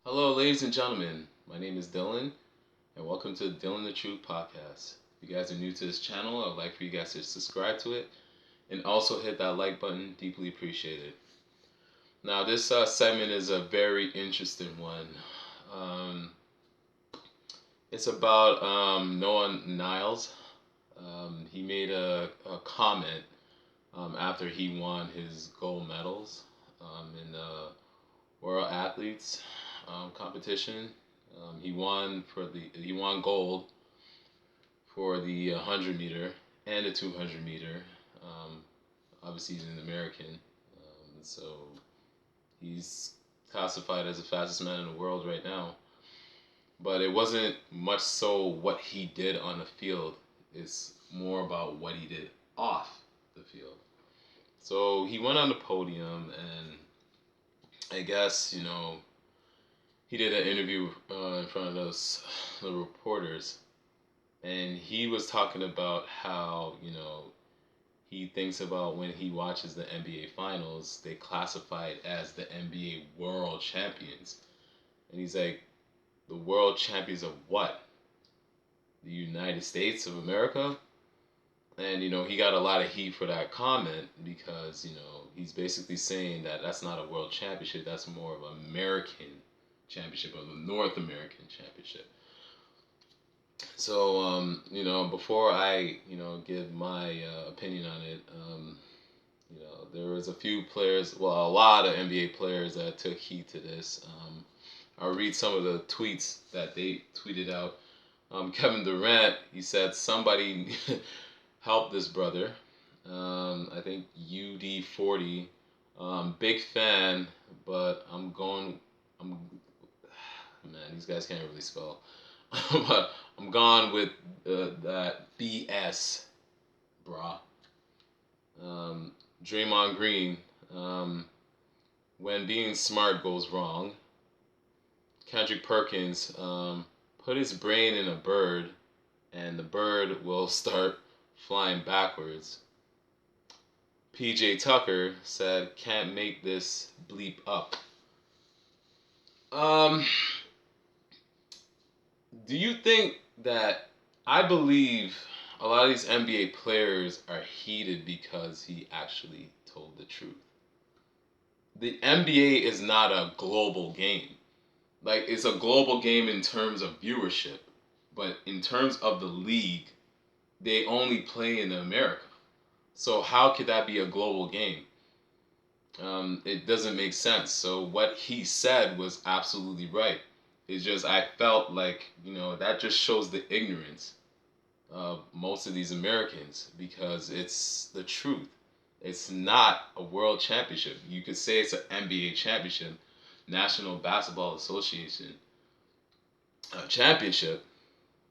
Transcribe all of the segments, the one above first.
Hello, ladies and gentlemen. My name is Dylan, and welcome to Dylan the Truth podcast. If you guys are new to this channel, I would like for you guys to subscribe to it and also hit that like button. Deeply appreciated. Now, this segment is a very interesting one. Um, it's about Noah Nyles. He made a comment after he won his gold medals in the World Athletes competition. He won gold for the 100 meter and the 200 meter. Um, Obviously, he's an American, so he's classified as the fastest man in the world right now. But it wasn't much so what he did on the field. It's more about what he did off the field. So he went on the podium, and I guess he did an interview in front of the reporters, and he was talking about how he thinks about when he watches the NBA finals, they classify it as the NBA World Champions, and he's like, the World Champions of what? The United States of America? And he got a lot of heat for that comment because he's basically saying that that's not a world championship, that's more of an American championship, or the North American championship. So, before I, give my opinion on it, there was a few players, well, a lot of NBA players that took heed to this. I'll read some of the tweets that they tweeted out. Kevin Durant, he said, somebody help this brother. I think UD40, big fan, but man, these guys can't really spell. But I'm gone with that BS, brah. Draymond Green, when being smart goes wrong. Kendrick Perkins, put his brain in a bird, and the bird will start flying backwards. PJ Tucker said, can't make this bleep up. Do you think that, I believe a lot of these NBA players are heated because he actually told the truth. The NBA is not a global game. Like, it's a global game in terms of viewership, but in terms of the league, they only play in America. So how could that be a global game? It doesn't make sense. So what he said was absolutely right. It's just I felt like that just shows the ignorance of most of these Americans, because it's the truth. It's not a world championship. You could say it's an NBA championship, National Basketball Association championship,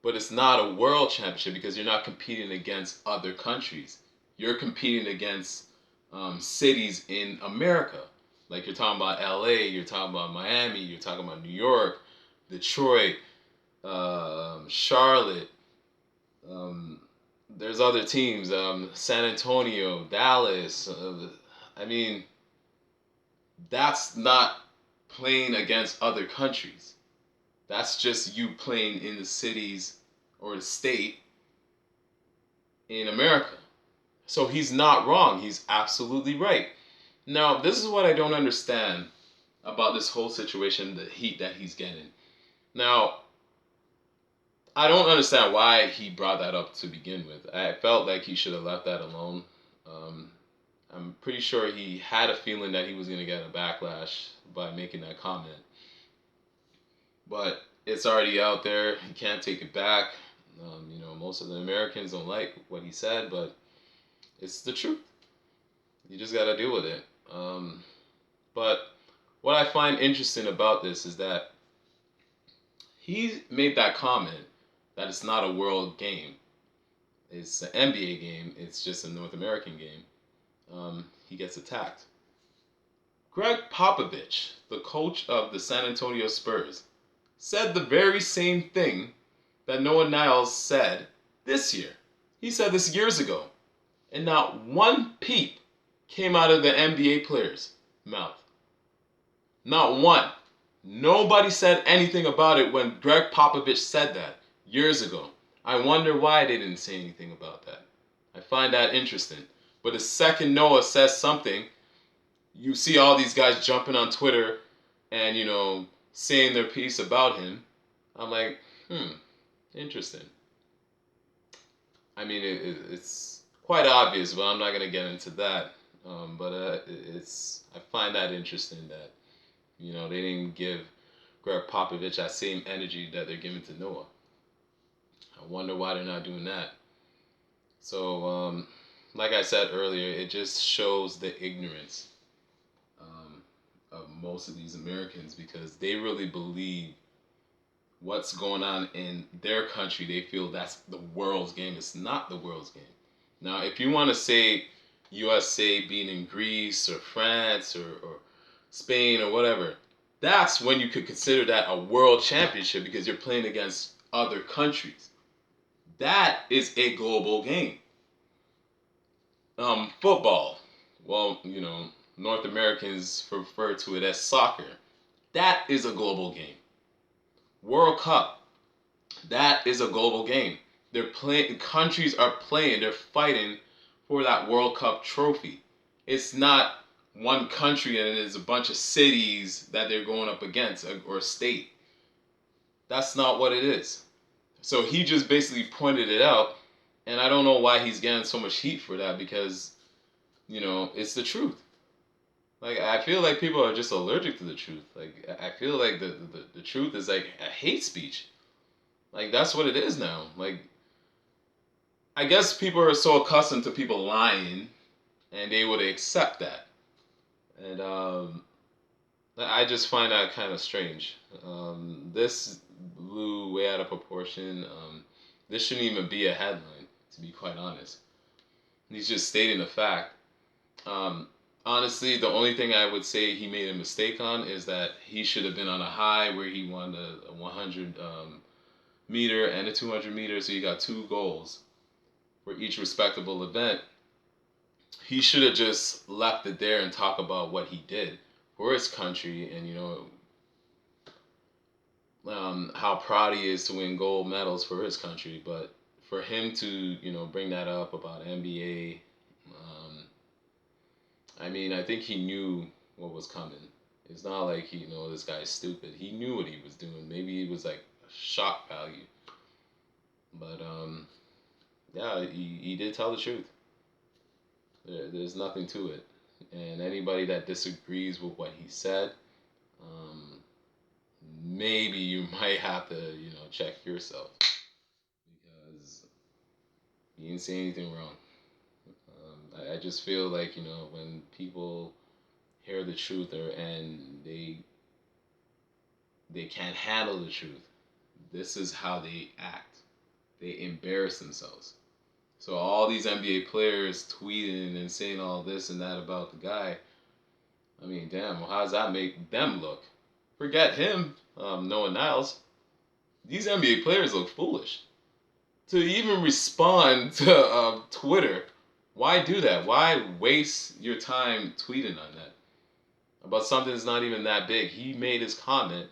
but it's not a world championship because you're not competing against other countries. You're competing against cities in America. Like, you're talking about LA, you're talking about Miami, you're talking about New York, Detroit, Charlotte. There's other teams, San Antonio, Dallas. I mean, that's not playing against other countries. That's just you playing in the cities or the state in America. So he's not wrong. He's absolutely right. Now, this is what I don't understand about this whole situation, the heat that he's getting. Now, I don't understand why he brought that up to begin with. I felt like he should have left that alone. I'm pretty sure he had a feeling that he was going to get a backlash by making that comment. But it's already out there. He can't take it back. Most of the Americans don't like what he said, but it's the truth. You just got to deal with it. But what I find interesting about this is that he made that comment that it's not a world game. It's an NBA game. It's just a North American game. He gets attacked. Greg Popovich, the coach of the San Antonio Spurs, said the very same thing that Noah Nyles said this year. He said this years ago. And not one peep came out of the NBA player's mouth. Not one. Nobody said anything about it when Greg Popovich said that years ago. I wonder why they didn't say anything about that. I find that interesting. But the second Noah says something, you see all these guys jumping on Twitter and, saying their piece about him. I'm like, interesting. I mean, it's quite obvious, but I'm not gonna get into that. But I find that interesting that they didn't give Greg Popovich that same energy that they're giving to Noah. I wonder why they're not doing that. So, like I said earlier, it just shows the ignorance of most of these Americans because they really believe what's going on in their country. They feel that's the world's game. It's not the world's game. Now, if you want to say USA beating Greece or France or Spain or whatever, that's when you could consider that a world championship because you're playing against other countries. That is a global game. Football, well, North Americans refer to it as soccer. That is a global game. World Cup, that is a global game. They're playing. Countries are playing. They're fighting for that World Cup trophy. It's not one country and it's a bunch of cities that they're going up against or a state. That's not what it is. So he just basically pointed it out, and I don't know why he's getting so much heat for that because, it's the truth. Like I feel like people are just allergic to the truth. Like I feel like the truth is like a hate speech. Like that's what it is now. Like I guess people are so accustomed to people lying, and they would accept that. And I just find that kind of strange. This blew way out of proportion. This shouldn't even be a headline, to be quite honest. He's just stating a fact. Um, Honestly, the only thing I would say he made a mistake on is that he should have been on a high where he won a 100 meter and a 200 meter, so you got two goals for each respectable event. He should have just left it there and talk about what he did for his country and how proud he is to win gold medals for his country. But for him to bring that up about NBA, I mean, I think he knew what was coming. It's not like this guy's stupid. He knew what he was doing. Maybe it was like shock value, but yeah, he did tell the truth. There's nothing to it, and anybody that disagrees with what he said, um, maybe you might have to check yourself because you didn't say anything wrong. I just feel like when people hear the truth and they can't handle the truth, this is how they act. They embarrass themselves. So all these NBA players tweeting and saying all this and that about the guy, I mean, damn, well, how does that make them look? Forget him, Noah Nyles. These NBA players look foolish. To even respond to Twitter, why do that? Why waste your time tweeting on that? About something that's not even that big. He made his comment,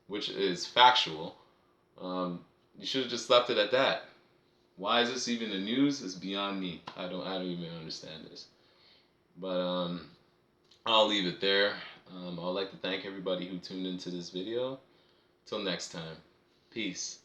which is factual. You should have just left it at that. Why is this even the news? It's beyond me. I don't even understand this. But I'll leave it there. I'd like to thank everybody who tuned into this video. Till next time, peace.